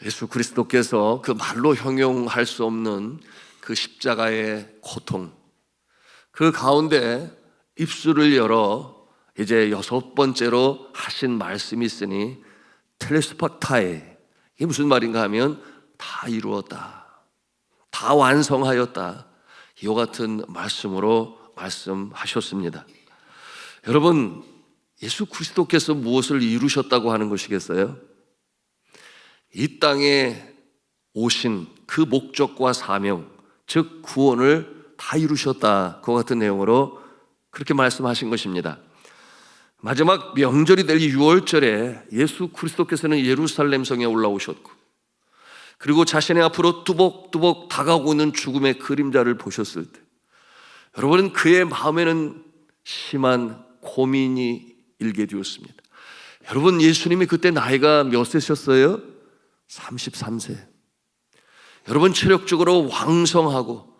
예수 그리스도께서 그 말로 형용할 수 없는 그 십자가의 고통, 그 가운데 입술을 열어 이제 6번째로 하신 말씀이 있으니 텔레스파타에, 이게 무슨 말인가 하면 다 이루었다, 다 완성하였다, 이와 같은 말씀으로 말씀하셨습니다. 여러분, 예수 그리스도께서 무엇을 이루셨다고 하는 것이겠어요? 이 땅에 오신 그 목적과 사명, 즉 구원을 다 이루셨다, 그와 같은 내용으로 그렇게 말씀하신 것입니다. 마지막 명절이 될 6월절에 예수 그리스도께서는 예루살렘 성에 올라오셨고, 그리고 자신의 앞으로 뚜벅뚜벅 다가오고 있는 죽음의 그림자를 보셨을 때 여러분은 그의 마음에는 심한 고민이 일게 되었습니다. 여러분, 예수님이 그때 나이가 몇 세셨어요? 33세. 여러분, 체력적으로 왕성하고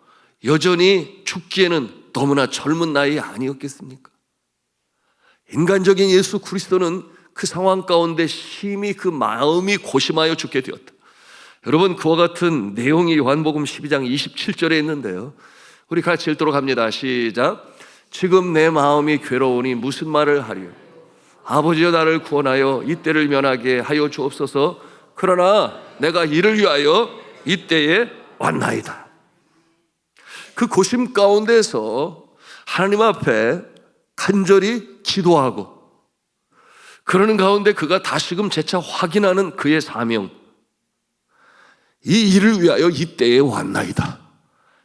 여전히 죽기에는 너무나 젊은 나이 아니었겠습니까? 인간적인 예수 그리스도는 그 상황 가운데 심히 그 마음이 고심하여 죽게 되었다. 여러분, 그와 같은 내용이 요한복음 12장 27절에 있는데요, 우리 같이 읽도록 합니다. 시작. 지금 내 마음이 괴로우니 무슨 말을 하리요? 아버지여, 나를 구원하여 이때를 면하게 하여 주옵소서. 그러나 내가 이를 위하여 이때에 왔나이다. 그 고심 가운데서 하나님 앞에 간절히 기도하고, 그러는 가운데 그가 다시금 재차 확인하는 그의 사명, 이 일을 위하여 이때에 왔나이다.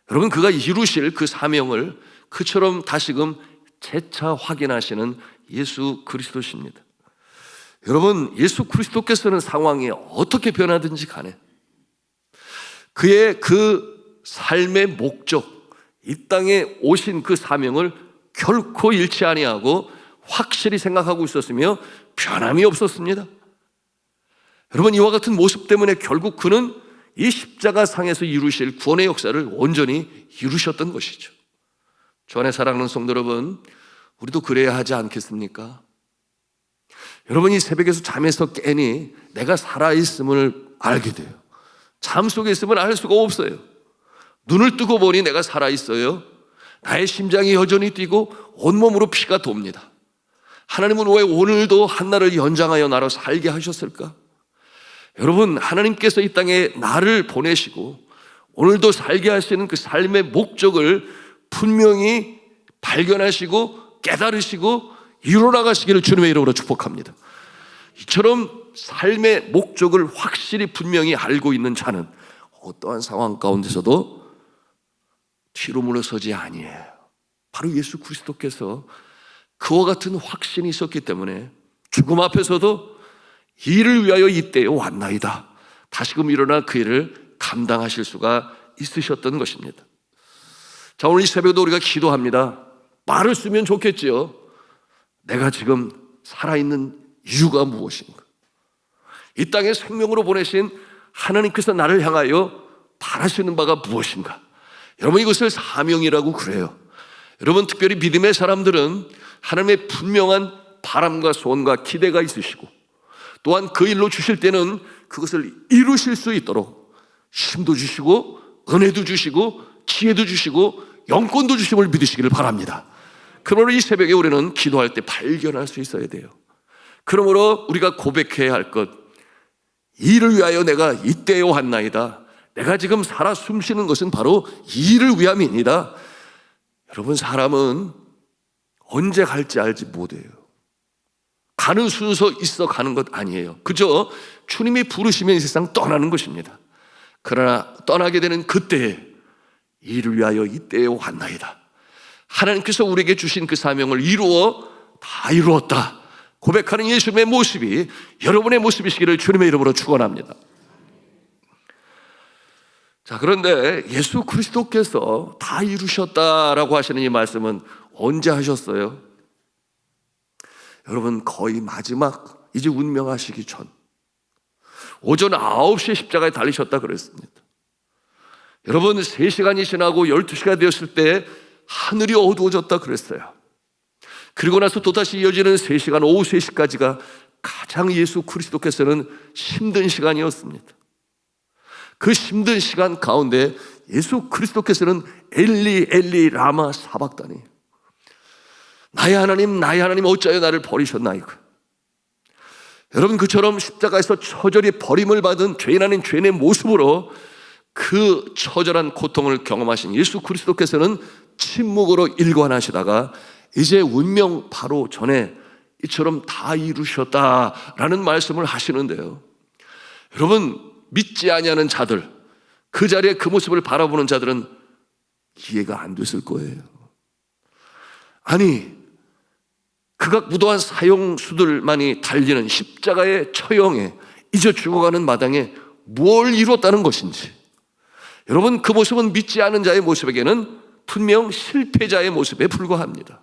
여러분, 그가 이루실 그 사명을 그처럼 다시금 재차 확인하시는 예수 그리스도십니다. 여러분, 예수 그리스도께서는 상황이 어떻게 변하든지 간에 그의 그 삶의 목적, 이 땅에 오신 그 사명을 결코 잃지 아니하고 확실히 생각하고 있었으며 변함이 없었습니다. 여러분, 이와 같은 모습 때문에 결국 그는 이 십자가 상에서 이루실 구원의 역사를 온전히 이루셨던 것이죠. 주 안에 사랑하는 성도 여러분, 우리도 그래야 하지 않겠습니까? 여러분, 이 새벽에서 잠에서 깨니 내가 살아있음을 알게 돼요. 잠 속에 있으면 알 수가 없어요. 눈을 뜨고 보니 내가 살아있어요. 나의 심장이 여전히 뛰고 온몸으로 피가 돕니다. 하나님은 왜 오늘도 한날을 연장하여 나로 살게 하셨을까? 여러분, 하나님께서 이 땅에 나를 보내시고 오늘도 살게 하시는 그 삶의 목적을 분명히 발견하시고 깨달으시고 이루어나가시기를 주님의 이름으로 축복합니다. 이처럼 삶의 목적을 확실히 분명히 알고 있는 자는 어떠한 상황 가운데서도 뒤로 물러서지 아니에요. 바로 예수 그리스도께서 그와 같은 확신이 있었기 때문에 죽음 앞에서도 이를 위하여 이때에 왔나이다, 다시금 일어나 그 일을 감당하실 수가 있으셨던 것입니다. 자, 오늘 이 새벽에도 우리가 기도합니다. 말을 쓰면 좋겠지요. 내가 지금 살아있는 이유가 무엇인가? 이 땅에 생명으로 보내신 하나님께서 나를 향하여 바라시는 바가 무엇인가? 여러분, 이것을 사명이라고 그래요. 여러분, 특별히 믿음의 사람들은 하나님의 분명한 바람과 소원과 기대가 있으시고, 또한 그 일로 주실 때는 그것을 이루실 수 있도록 힘도 주시고 은혜도 주시고 지혜도 주시고 영권도 주심을 믿으시기를 바랍니다. 그러므로 이 새벽에 우리는 기도할 때 발견할 수 있어야 돼요. 그러므로 우리가 고백해야 할 것, 이를 위하여 내가 이때에 왔나이다. 내가 지금 살아 숨쉬는 것은 바로 이를 위함이니이다. 여러분, 사람은 언제 갈지 알지 못해요. 가는 순서 있어 가는 것 아니에요. 그저 주님이 부르시면 이 세상 떠나는 것입니다. 그러나 떠나게 되는 그때에 이를 위하여 이때에 왔나이다. 하나님께서 우리에게 주신 그 사명을 다 이루었다 고백하는 예수님의 모습이 여러분의 모습이시기를 주님의 이름으로 축원합니다. 자, 그런데 예수 그리스도께서 다 이루셨다라고 하시는 이 말씀은 언제 하셨어요? 여러분, 거의 마지막 이제 운명하시기 전 오전 9시에 십자가에 달리셨다 그랬습니다. 여러분, 3시간이 지나고 12시가 되었을 때 하늘이 어두워졌다 그랬어요. 그리고 나서 또다시 이어지는 3시간, 오후 3시까지가 가장 예수 그리스도께서는 힘든 시간이었습니다. 그 힘든 시간 가운데 예수 그리스도께서는 엘리 엘리 라마 사박다니, 나의 하나님 어찌하여 나를 버리셨나이까. 여러분, 그처럼 십자가에서 처절히 버림을 받은 죄인 아닌 죄인의 모습으로 그 처절한 고통을 경험하신 예수 그리스도께서는 침묵으로 일관하시다가 이제 운명 바로 전에 이처럼 다 이루셨다라는 말씀을 하시는데요. 여러분, 믿지 아니하는 자들, 그 자리에 그 모습을 바라보는 자들은 이해가 안 됐을 거예요. 아니, 극악 무도한 사형수들만이 달리는 십자가의 처형에 이제 죽어가는 마당에 뭘 이뤘다는 것인지, 여러분, 그 모습은 믿지 않은 자의 모습에게는 분명 실패자의 모습에 불과합니다.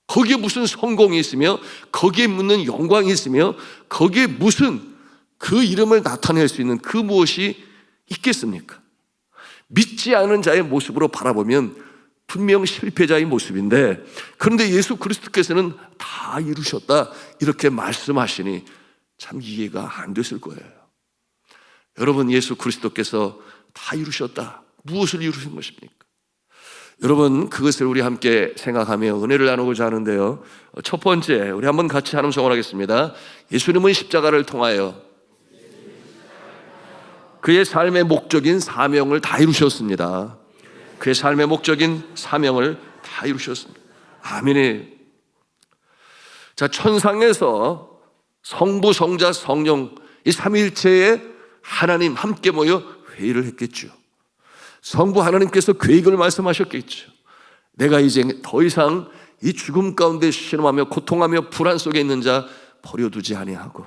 거기에 무슨 성공이 있으며, 거기에 묻는 영광이 있으며, 거기에 무슨 그 이름을 나타낼 수 있는 그 무엇이 있겠습니까? 믿지 않은 자의 모습으로 바라보면 분명 실패자의 모습인데, 그런데 예수 그리스도께서는 다 이루셨다 이렇게 말씀하시니 참 이해가 안 됐을 거예요. 여러분, 예수 그리스도께서 다 이루셨다, 무엇을 이루신 것입니까? 여러분, 그것을 우리 함께 생각하며 은혜를 나누고자 하는데요, 첫 번째, 우리 한번 같이 한음성을 하겠습니다. 예수님은 십자가를 통하여 그의 삶의 목적인 사명을 다 이루셨습니다. 그의 삶의 목적인 사명을 다 이루셨습니다. 아멘이에요. 자, 천상에서 성부, 성자, 성령 이 삼위일체의 하나님 함께 모여 회의를 했겠죠. 성부 하나님께서 계획을 말씀하셨겠죠. 내가 이제 더 이상 이 죽음 가운데 신음하며 고통하며 불안 속에 있는 자 버려두지 아니하고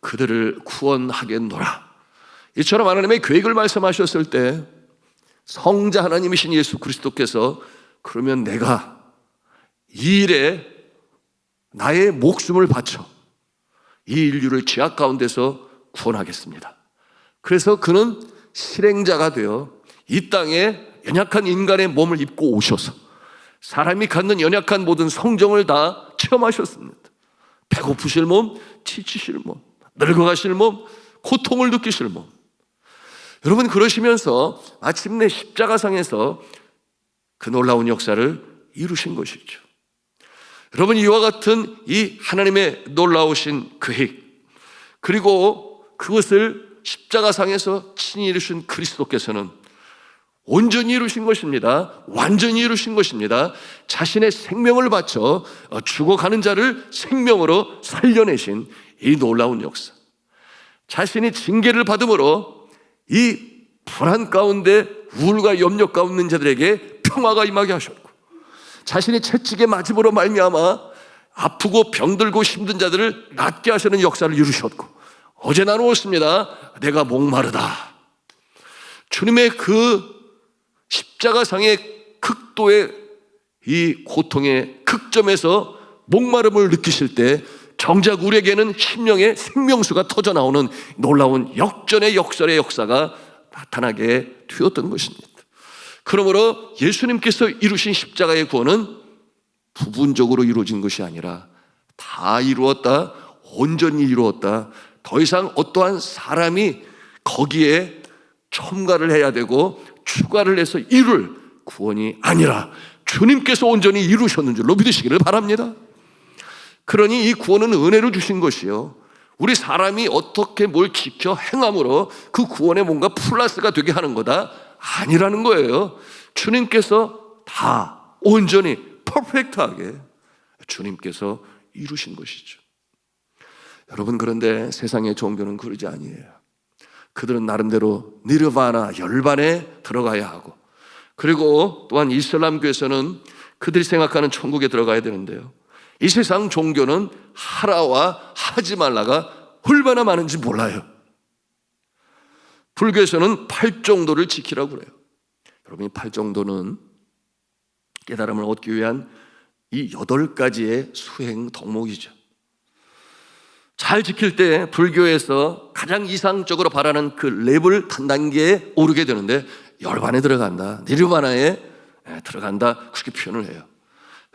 그들을 구원하겠노라. 이처럼 하나님의 계획을 말씀하셨을 때 성자 하나님이신 예수 그리스도께서 그러면 내가 이 일에 나의 목숨을 바쳐 이 인류를 죄악 가운데서 구원하겠습니다. 그래서 그는 실행자가 되어 이 땅에 연약한 인간의 몸을 입고 오셔서 사람이 갖는 연약한 모든 성정을 다 체험하셨습니다. 배고프실 몸, 지치실 몸, 늙어가실 몸, 고통을 느끼실 몸. 여러분, 그러시면서 마침내 십자가상에서 그 놀라운 역사를 이루신 것이죠. 여러분, 이와 같은 이 하나님의 놀라우신 계획, 그리고 그것을 십자가상에서 친히 이루신 그리스도께서는 온전히 이루신 것입니다. 완전히 이루신 것입니다. 자신의 생명을 바쳐 죽어가는 자를 생명으로 살려내신 이 놀라운 역사, 자신이 징계를 받음으로 이 불안 가운데 우울과 염려 가운데 있는 자들에게 평화가 임하게 하셨고, 자신이 채찍에 맞음으로 말미암아 아프고 병들고 힘든 자들을 낫게 하시는 역사를 이루셨고, 어제 나누었습니다. 내가 목마르다. 주님의 그 십자가상의 극도의 이 고통의 극점에서 목마름을 느끼실 때 정작 우리에게는 심령의 생명수가 터져 나오는 놀라운 역전의 역설의 역사가 나타나게 되었던 것입니다. 그러므로 예수님께서 이루신 십자가의 구원은 부분적으로 이루어진 것이 아니라 다 이루었다, 온전히 이루었다. 더 이상 어떠한 사람이 거기에 첨가를 해야 되고 추가를 해서 이룰 구원이 아니라 주님께서 온전히 이루셨는 줄로 믿으시기를 바랍니다. 그러니 이 구원은 은혜로 주신 것이요, 우리 사람이 어떻게 뭘 지켜 행함으로 그 구원에 뭔가 플러스가 되게 하는 거다 아니라는 거예요. 주님께서 다 온전히 퍼펙트하게 주님께서 이루신 것이죠. 여러분, 그런데 세상의 종교는 그러지 아니에요. 그들은 나름대로 니르바나 열반에 들어가야 하고, 그리고 또한 이슬람교에서는 그들이 생각하는 천국에 들어가야 되는데요, 이 세상 종교는 하라와 하지 말라가 얼마나 많은지 몰라요. 불교에서는 8정도를 지키라고 그래요. 여러분, 이 8정도는 깨달음을 얻기 위한 이 8가지의 수행 덕목이죠. 잘 지킬 때 불교에서 가장 이상적으로 바라는 그 레벨 단 단계에 오르게 되는데 열반에 들어간다, 니르바나에 들어간다, 그렇게 표현을 해요.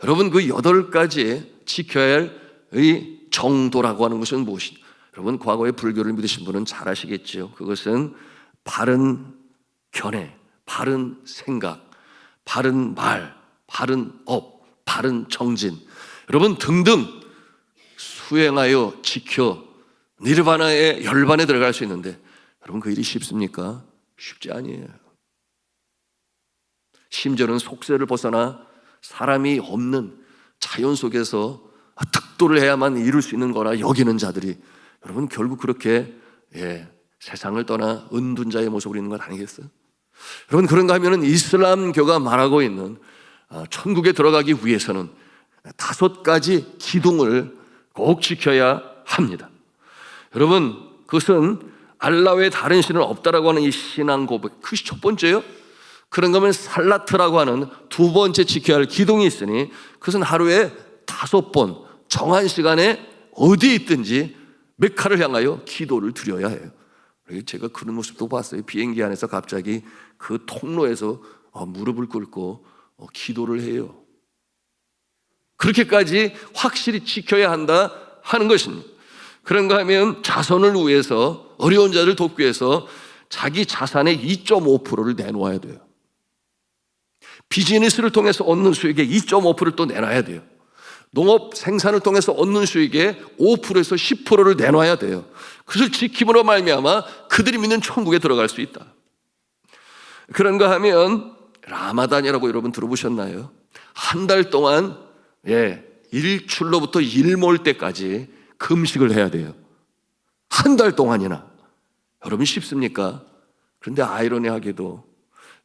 여러분, 그 8가지 지켜야 할 이 정도라고 하는 것은 무엇이냐? 여러분, 과거에 불교를 믿으신 분은 잘 아시겠죠. 그것은 바른 견해, 바른 생각, 바른 말, 바른 업, 바른 정진, 여러분 등등 수행하여 지켜 니르바나의 열반에 들어갈 수 있는데, 여러분 그 일이 쉽습니까? 쉽지 아니에요. 심지어는 속세를 벗어나 사람이 없는 자연 속에서 특도를 해야만 이룰 수 있는 거라 여기는 자들이, 여러분 결국 그렇게 세상을 떠나 은둔자의 모습으로 있는 건 아니겠어요? 여러분, 그런가 하면 이슬람교가 말하고 있는 천국에 들어가기 위해서는 5가지 기둥을 꼭 지켜야 합니다. 여러분, 그것은 알라 외에 다른 신은 없다라고 하는 이 신앙 고백, 그것이 첫 번째요. 그런가 하면 살라트라고 하는 2번째 지켜야 할 기둥이 있으니, 그것은 하루에 5번 정한 시간에 어디에 있든지 메카를 향하여 기도를 드려야 해요. 제가 그런 모습도 봤어요. 비행기 안에서 갑자기 그 통로에서 무릎을 꿇고 기도를 해요. 그렇게까지 확실히 지켜야 한다 하는 것입니다. 그런가 하면 자손을 위해서, 어려운 자를 돕기 위해서 자기 자산의 2.5%를 내놓아야 돼요. 비즈니스를 통해서 얻는 수익의 2.5%를 또 내놔야 돼요. 농업 생산을 통해서 얻는 수익의 5%에서 10%를 내놔야 돼요. 그것을 지킴으로 말미암아 그들이 믿는 천국에 들어갈 수 있다. 그런가 하면 라마단이라고 여러분 들어보셨나요? 한 달 동안 일출로부터 일몰 때까지 금식을 해야 돼요. 한 달 동안이나. 여러분 쉽습니까? 그런데 아이러니하게도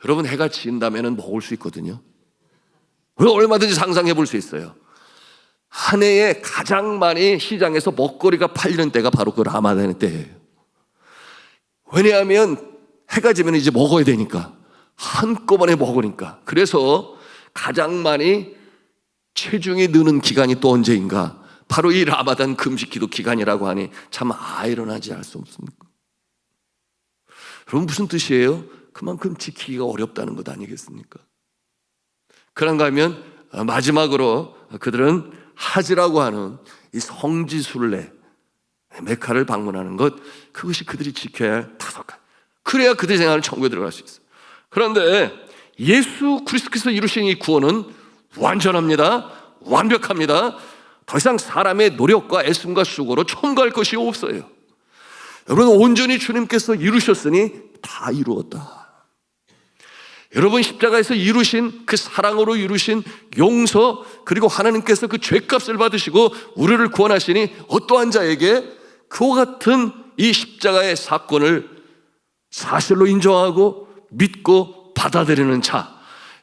여러분 해가 진다면 먹을 수 있거든요. 얼마든지 상상해 볼 수 있어요. 한 해에 가장 많이 시장에서 먹거리가 팔리는 때가 바로 그 라마단의 때예요. 왜냐하면 해가 지면 이제 먹어야 되니까, 한꺼번에 먹으니까. 그래서 가장 많이 체중이 느는 기간이 또 언제인가? 바로 이 라마단 금식 기도 기간이라고 하니 참 아이러니하지 않을 수 없습니까? 여러분 무슨 뜻이에요? 그만큼 지키기가 어렵다는 것 아니겠습니까? 그런가 하면 마지막으로 그들은 하지라고 하는 이 성지순례 메카를 방문하는 것, 그것이 그들이 지켜야 할 5가지. 그래야 그들의 생활은 천국에 들어갈 수 있어요. 그런데 예수 그리스도께서 이루신 이 구원은 완전합니다. 완벽합니다. 더 이상 사람의 노력과 애씀과 수고로 첨가할 것이 없어요. 여러분 온전히 주님께서 이루셨으니 다 이루었다. 여러분 십자가에서 이루신 그 사랑으로 이루신 용서, 그리고 하나님께서 그 죄값을 받으시고 우리를 구원하시니 어떠한 자에게 그와 같은 이 십자가의 사건을 사실로 인정하고 믿고 받아들이는 자,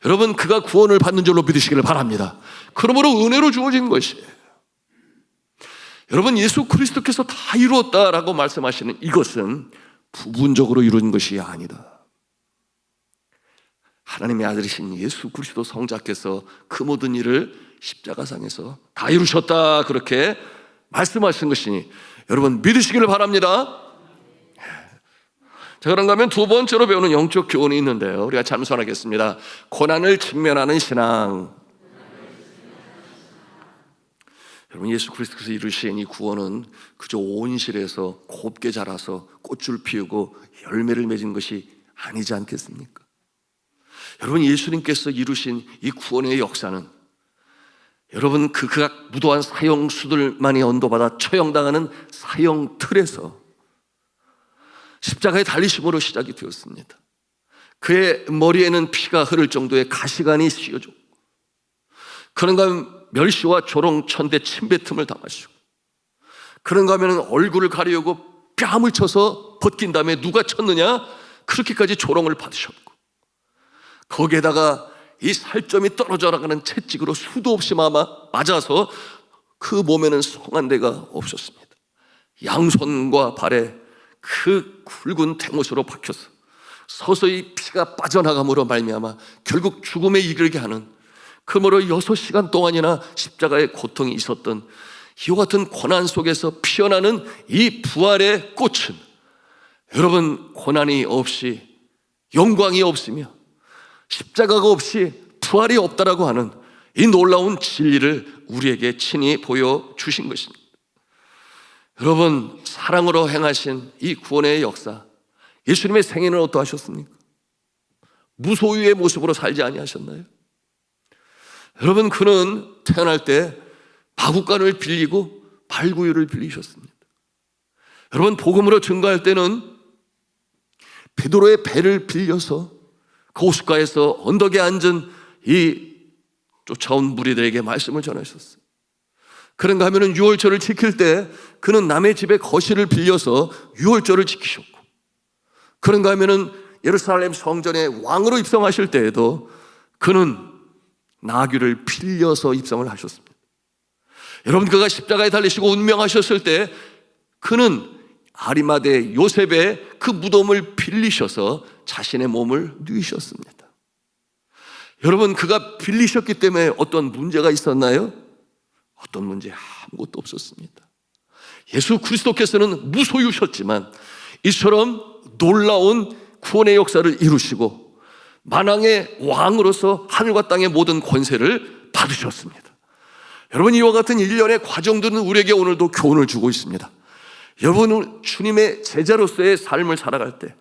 여러분 그가 구원을 받는 줄로 믿으시기를 바랍니다. 그러므로 은혜로 주어진 것이에요. 여러분 예수 그리스도께서 다 이루었다라고 말씀하시는 이것은 부분적으로 이루어진 것이 아니다. 하나님의 아들이신 예수 그리스도 성자께서 그 모든 일을 십자가상에서 다 이루셨다, 그렇게 말씀하신 것이니 여러분 믿으시기를 바랍니다. 자, 그런가 하면 2번째로 배우는 영적 교훈이 있는데요, 우리가 참선하겠습니다. 고난을 직면하는 신앙. 여러분 예수 그리스도께서 이루신 이 구원은 그저 온실에서 곱게 자라서 꽃을 피우고 열매를 맺은 것이 아니지 않겠습니까? 여러분 예수님께서 이루신 이 구원의 역사는 여러분 그 극악 무도한 사형수들만이 언도받아 처형당하는 사형 틀에서 십자가에 달리심으로 시작이 되었습니다. 그의 머리에는 피가 흐를 정도의 가시관이 씌어졌고, 그런가 하면 멸시와 조롱 천대 침뱉음을 당하시고, 그런가 하면 얼굴을 가리우고 뺨을 쳐서 벗긴 다음에 누가 쳤느냐 그렇게까지 조롱을 받으셨고, 거기에다가 이 살점이 떨어져 나가는 채찍으로 수도 없이 맞아서 그 몸에는 성한 데가 없었습니다. 양손과 발에 그 굵은 대못으로 박혀서 서서히 피가 빠져나감으로 말미암아 결국 죽음에 이르게 하는, 그러므로 6시간 동안이나 십자가의 고통이 있었던 이와 같은 고난 속에서 피어나는 이 부활의 꽃은 여러분 고난이 없이, 영광이 없으며 십자가가 없이 부활이 없다라고 하는 이 놀라운 진리를 우리에게 친히 보여주신 것입니다. 여러분, 사랑으로 행하신 이 구원의 역사, 예수님의 생애는 어떠하셨습니까? 무소유의 모습으로 살지 아니하셨나요? 여러분, 그는 태어날 때 마구간을 빌리고 발구유를 빌리셨습니다. 여러분, 복음으로 증거할 때는 베드로의 배를 빌려서 그 호숫가에서 언덕에 앉은 이 쫓아온 무리들에게 말씀을 전하셨어요. 그런가 하면은 유월절을 지킬 때 그는 남의 집에 거실을 빌려서 유월절을 지키셨고, 그런가 하면은 예루살렘 성전에 왕으로 입성하실 때에도 그는 나귀를 빌려서 입성을 하셨습니다. 여러분, 그가 십자가에 달리시고 운명하셨을 때 그는 아리마대 요셉의 그 무덤을 빌리셔서 자신의 몸을 누이셨습니다. 여러분, 그가 빌리셨기 때문에 어떤 문제가 있었나요? 어떤 문제 아무것도 없었습니다. 예수 그리스도께서는 무소유셨지만 이처럼 놀라운 구원의 역사를 이루시고 만왕의 왕으로서 하늘과 땅의 모든 권세를 받으셨습니다. 여러분, 이와 같은 일련의 과정들은 우리에게 오늘도 교훈을 주고 있습니다. 여러분은 주님의 제자로서의 삶을 살아갈 때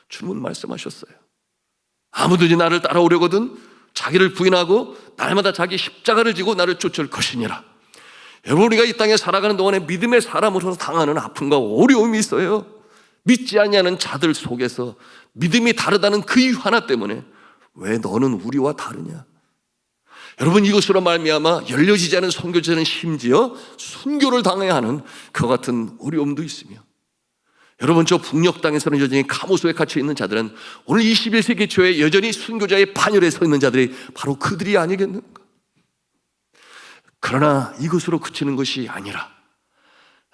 주님은 말씀하셨어요. 아무든지 나를 따라오려거든 자기를 부인하고 날마다 자기 십자가를 지고 나를 쫓을 것이니라. 여러분, 우리가 이 땅에 살아가는 동안에 믿음의 사람으로서 당하는 아픔과 어려움이 있어요. 믿지 않냐는 자들 속에서 믿음이 다르다는 그 이유 하나 때문에 왜 너는 우리와 다르냐? 여러분, 이것으로 말미암아 열려지지 않은 선교제는 심지어 순교를 당해야 하는 그와 같은 어려움도 있으며, 여러분, 저 북녘 땅에서는 여전히 감옥소에 갇혀 있는 자들은 오늘 21세기 초에 여전히 순교자의 반열에 서 있는 자들이 바로 그들이 아니겠는가? 그러나 이것으로 그치는 것이 아니라,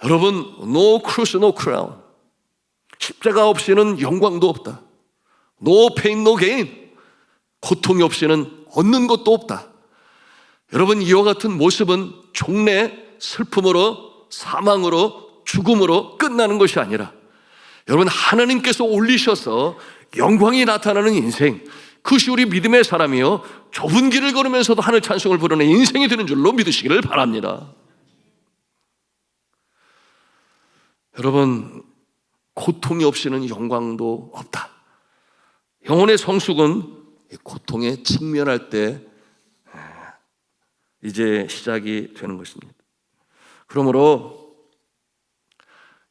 여러분, no cross, no crown, 십자가 없이는 영광도 없다. No pain, no gain, 고통이 없이는 얻는 것도 없다. 여러분, 이와 같은 모습은 종래 슬픔으로, 사망으로, 죽음으로 끝나는 것이 아니라, 여러분, 하나님께서 올리셔서 영광이 나타나는 인생, 그것이 우리 믿음의 사람이요 좁은 길을 걸으면서도 하늘 찬송을 부르는 인생이 되는 줄로 믿으시기를 바랍니다. 여러분, 고통이 없이는 영광도 없다. 영혼의 성숙은 고통에 직면할 때 이제 시작이 되는 것입니다. 그러므로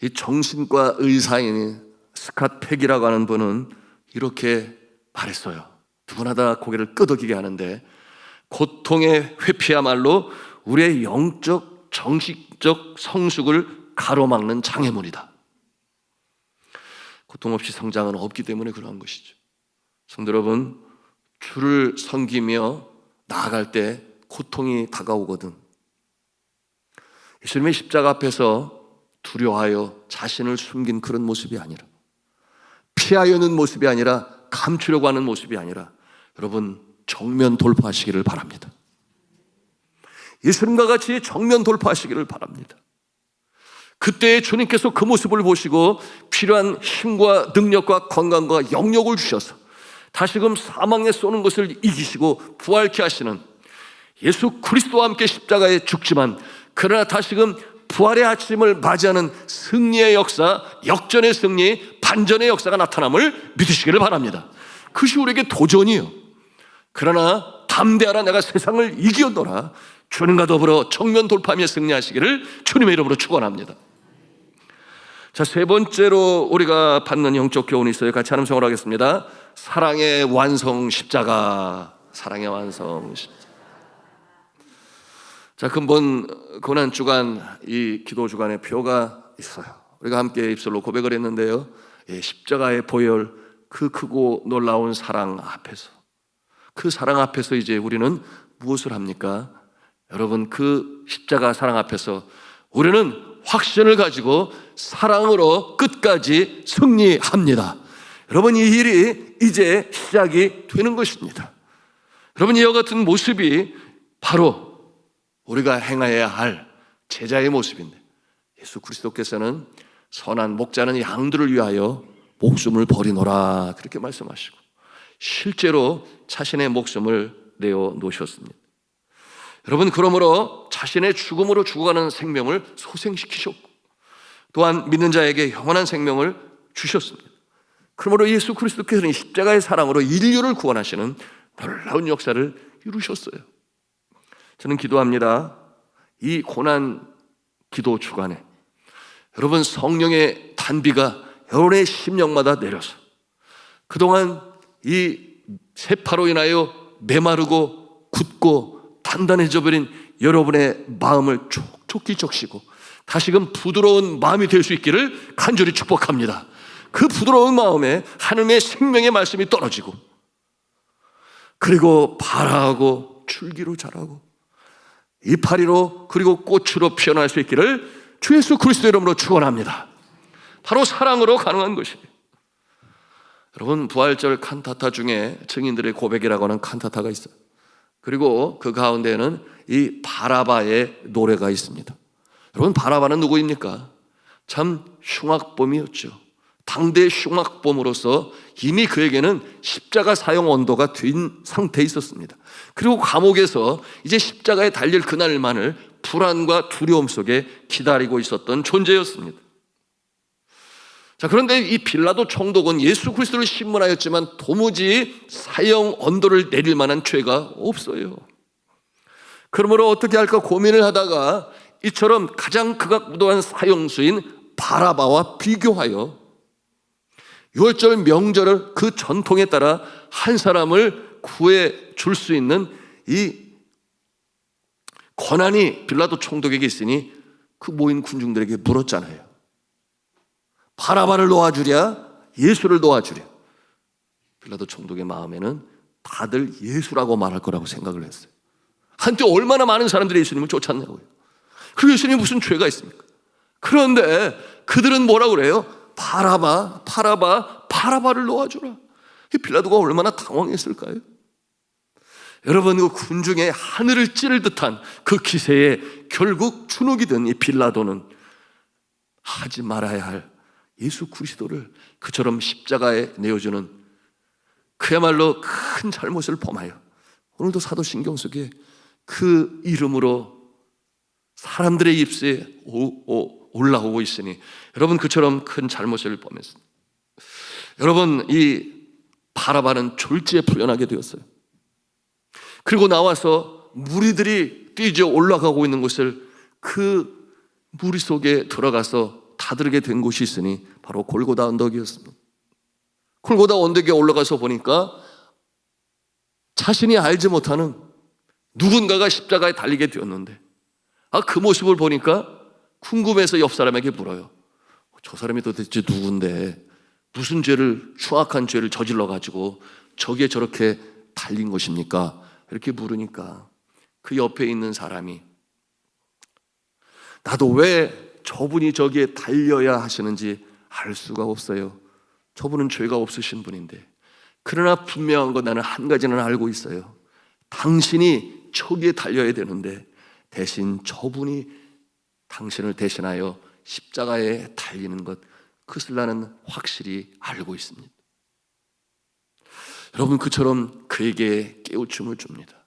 이 정신과 의사인 스캇 팩이라고 하는 분은 이렇게 말했어요. 누구나 다 고개를 끄덕이게 하는데, 고통의 회피야말로 우리의 영적, 정신적 성숙을 가로막는 장애물이다. 고통 없이 성장은 없기 때문에 그러한 것이죠. 성도 여러분, 주를 섬기며 나아갈 때 고통이 다가오거든 예수님의 십자가 앞에서 두려워하여 자신을 숨긴 그런 모습이 아니라, 피하려는 모습이 아니라, 감추려고 하는 모습이 아니라, 여러분, 정면 돌파하시기를 바랍니다. 예수님과 같이 정면 돌파하시기를 바랍니다. 그때 주님께서 그 모습을 보시고 필요한 힘과 능력과 건강과 영역을 주셔서 다시금 사망에 쏘는 것을 이기시고 부활케 하시는 예수 그리스도와 함께 십자가에 죽지만, 그러나 다시금 부활의 아침을 맞이하는 승리의 역사, 역전의 승리, 반전의 역사가 나타남을 믿으시기를 바랍니다. 그것이 우리에게 도전이요, 그러나 담대하라, 내가 세상을 이기었노라. 주님과 더불어 정면 돌파하며 승리하시기를 주님의 이름으로 축원합니다. 자, 세 번째로 우리가 받는 영적 교훈이 있어요. 같이 하는 성을 하겠습니다. 사랑의 완성 십자가. 사랑의 완성 십자가. 자, 근본 고난 주간, 이 기도 주간의 표가 있어요. 우리가 함께 입술로 고백을 했는데요, 십자가의 보혈, 그 크고 놀라운 사랑 앞에서, 그 사랑 앞에서 이제 우리는 무엇을 합니까? 여러분, 그 십자가 사랑 앞에서 우리는 확신을 가지고 사랑으로 끝까지 승리합니다. 여러분, 이 일이 이제 시작이 되는 것입니다. 여러분, 이와 같은 모습이 바로 우리가 행해야 할 제자의 모습인데, 예수 그리스도께서는 선한 목자는 양들을 위하여 목숨을 버리노라 그렇게 말씀하시고, 실제로 자신의 목숨을 내어 놓으셨습니다. 여러분, 그러므로 자신의 죽음으로 죽어가는 생명을 소생시키셨고 또한 믿는 자에게 영원한 생명을 주셨습니다. 그러므로 예수 그리스도께서는 십자가의 사랑으로 인류를 구원하시는 놀라운 역사를 이루셨어요. 저는 기도합니다. 이 고난 기도 주간에 여러분, 성령의 단비가 여러분의 심령마다 내려서 그동안 이 세파로 인하여 메마르고 굳고 단단해져버린 여러분의 마음을 촉촉히 적시고 다시금 부드러운 마음이 될 수 있기를 간절히 축복합니다. 그 부드러운 마음에 하나님의 생명의 말씀이 떨어지고 그리고 발하고 줄기로 자라고 이파리로 그리고 꽃으로 피어날 수 있기를 주 예수 그리스도의 이름으로 축원합니다. 바로 사랑으로 가능한 것이에요. 여러분, 부활절 칸타타 중에 증인들의 고백이라고 하는 칸타타가 있어요. 그리고 그 가운데는 이 바라바의 노래가 있습니다. 여러분, 바라바는 누구입니까? 참 흉악범이었죠. 당대 흉악범으로서 이미 그에게는 십자가 사형 언도가 된 상태에 있었습니다. 그리고 감옥에서 이제 십자가에 달릴 그날만을 불안과 두려움 속에 기다리고 있었던 존재였습니다. 자, 그런데 이 빌라도 총독은 예수 그리스도를 신문하였지만 도무지 사형 언도를 내릴 만한 죄가 없어요. 그러므로 어떻게 할까 고민을 하다가 이처럼 가장 극악무도한 사형수인 바라바와 비교하여 유월절 명절을 그 전통에 따라 한 사람을 구해 줄 수 있는 이 권한이 빌라도 총독에게 있으니 그 모인 군중들에게 물었잖아요. 바라바를 놓아주랴, 예수를 놓아주랴. 빌라도 총독의 마음에는 다들 예수라고 말할 거라고 생각을 했어요. 한때 얼마나 많은 사람들이 예수님을 쫓았냐고요. 그리고 예수님이 무슨 죄가 있습니까? 그런데 그들은 뭐라고 그래요? 바라바를 놓아주라. 빌라도가 얼마나 당황했을까요? 여러분, 그 군중의 하늘을 찌를 듯한 그 기세에 결국 주눅이 든 이 빌라도는 하지 말아야 할 예수 그리스도를 그처럼 십자가에 내어주는 그야말로 큰 잘못을 범하여 오늘도 사도신경 속에 그 이름으로 사람들의 입술에 올라오고 있으니 여러분, 그처럼 큰 잘못을 범했습니다. 여러분, 이 바라바는 졸지에 풀려나게 되었어요. 그리고 나와서 무리들이 뛰어 올라가고 있는 것을 그 무리 속에 들어가서 다들게 된 곳이 있으니 바로 골고다 언덕이었습니다. 골고다 언덕에 올라가서 보니까 자신이 알지 못하는 누군가가 십자가에 달리게 되었는데 그 모습을 보니까 궁금해서 옆 사람에게 물어요. 저 사람이 도대체 누군데 무슨 죄를, 흉악한 죄를 저질러 가지고 저기에 저렇게 달린 것입니까? 이렇게 물으니까 그 옆에 있는 사람이 나도 왜 저분이 저기에 달려야 하시는지 알 수가 없어요. 저분은 죄가 없으신 분인데 그러나 분명한 건 나는 한 가지는 알고 있어요. 당신이 저기에 달려야 되는데 대신 저분이 당신을 대신하여 십자가에 달리는 것, 그것을 나는 확실히 알고 있습니다. 여러분, 그처럼 그에게 깨우침을 줍니다.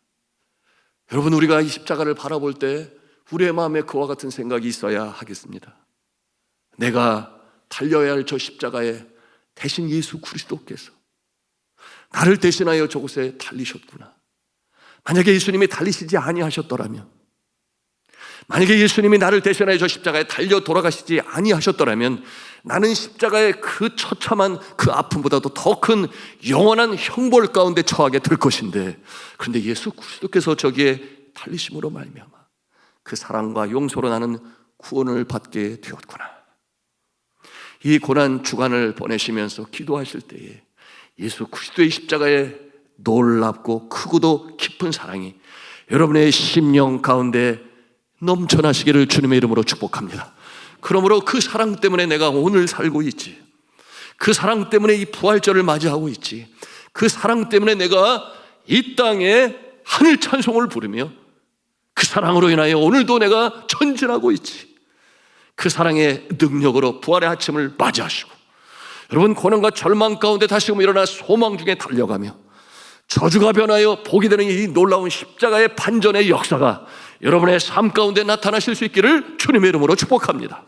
여러분, 우리가 이 십자가를 바라볼 때 우리의 마음에 그와 같은 생각이 있어야 하겠습니다. 내가 달려야 할 저 십자가에 대신 예수 그리스도께서 나를 대신하여 저곳에 달리셨구나. 만약에 예수님이 달리시지 아니하셨더라면, 만약에 예수님이 나를 대신하여 저 십자가에 달려 돌아가시지 아니하셨더라면 나는 십자가의 그 처참한 그 아픔보다도 더 큰 영원한 형벌 가운데 처하게 될 것인데, 그런데 예수 그리스도께서 저기에 달리심으로 말미암아 그 사랑과 용서로 나는 구원을 받게 되었구나. 이 고난 주간을 보내시면서 기도하실 때에 예수 그리스도의 십자가의 놀랍고 크고도 깊은 사랑이 여러분의 심령 가운데 넘쳐나시기를 주님의 이름으로 축복합니다. 그러므로 그 사랑 때문에 내가 오늘 살고 있지, 그 사랑 때문에 이 부활절을 맞이하고 있지, 그 사랑 때문에 내가 이 땅에 하늘 찬송을 부르며 그 사랑으로 인하여 오늘도 내가 전진하고 있지. 그 사랑의 능력으로 부활의 아침을 맞이하시고 여러분, 고난과 절망 가운데 다시금 일어나 소망 중에 달려가며 저주가 변하여 복이 되는 이 놀라운 십자가의 반전의 역사가 여러분의 삶 가운데 나타나실 수 있기를 주님의 이름으로 축복합니다.